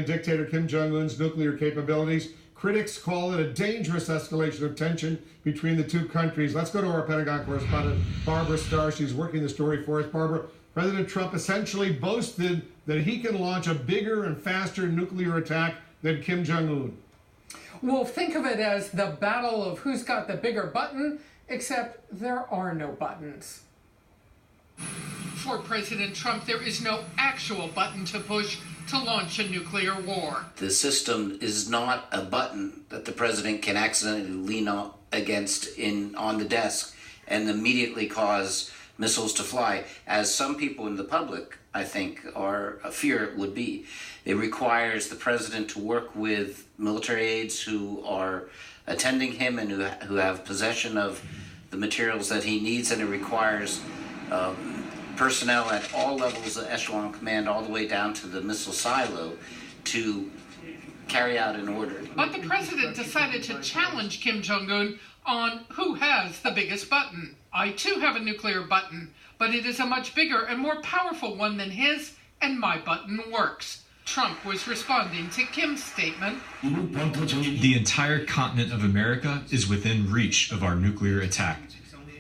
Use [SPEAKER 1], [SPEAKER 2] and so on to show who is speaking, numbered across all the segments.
[SPEAKER 1] Dictator Kim Jong-Un's nuclear capabilities. Critics call it a dangerous escalation of tension between the two countries. Let's go to our Pentagon correspondent, Barbara Starr. She's working the story for us. Barbara, President Trump essentially boasted that he can launch a bigger and faster nuclear attack than Kim Jong-Un.
[SPEAKER 2] Well, think of it as the battle of who's got the bigger button, except there are no buttons.
[SPEAKER 3] For President Trump, there is no actual button to push to launch a nuclear war.
[SPEAKER 4] The system is not a button that the president can accidentally lean against on the desk and immediately cause missiles to fly, as some people in the public, I think, fear it would be. It requires the president to work with military aides who are attending him and who have possession of the materials that he needs, and it requires personnel at all levels of echelon command, all the way down to the missile silo, to carry out an order.
[SPEAKER 3] But the president decided to challenge Kim Jong-un on who has the biggest button. I too have a nuclear button, but it is a much bigger and more powerful one than his, and my button works. Trump was responding to Kim's statement.
[SPEAKER 5] The entire continent of America is within reach of our nuclear attack.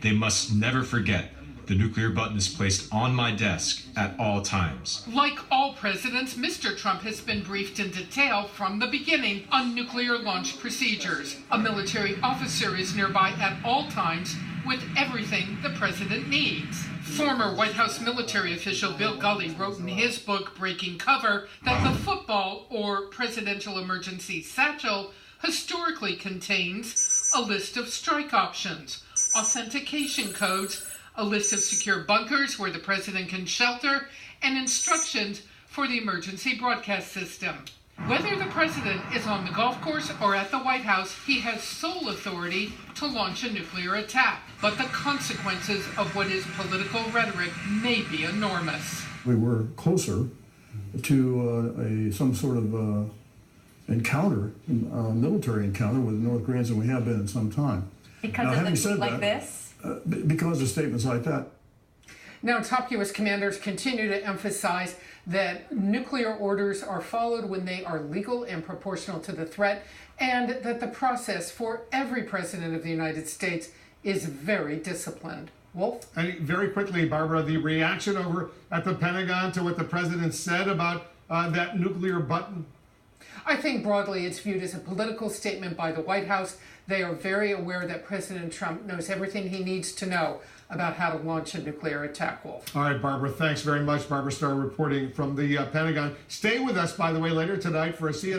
[SPEAKER 5] They must never forget the nuclear button is placed on my desk at all times.
[SPEAKER 3] Like all presidents, Mr. Trump has been briefed in detail from the beginning on nuclear launch procedures. A military officer is nearby at all times with everything the president needs. Former White House military official Bill Gully wrote in his book, Breaking Cover, that the football, or presidential emergency satchel, historically contains a list of strike options, authentication codes, a list of secure bunkers where the president can shelter, and instructions for the emergency broadcast system. Whether the president is on the golf course or at the White House, he has sole authority to launch a nuclear attack. But the consequences of what is political rhetoric may be enormous.
[SPEAKER 6] We were closer to some sort of encounter, military encounter with the North Koreans than we have been in some time.
[SPEAKER 7] Because
[SPEAKER 6] now,
[SPEAKER 7] of the tweet like this?
[SPEAKER 6] Because of statements like that.
[SPEAKER 2] Now, top U.S. commanders continue to emphasize that nuclear orders are followed when they are legal and proportional to the threat, and that the process for every president of the United States is very disciplined. Wolf?
[SPEAKER 1] And very quickly, Barbara, the reaction over at the Pentagon to what the president said about that nuclear button?
[SPEAKER 2] I think broadly it's viewed as a political statement by the White House. They are very aware that President Trump knows everything he needs to know about how to launch a nuclear attack, Wolf.
[SPEAKER 1] All right, Barbara, thanks very much. Barbara Starr reporting from the Pentagon. Stay with us, by the way, later tonight for a CNN.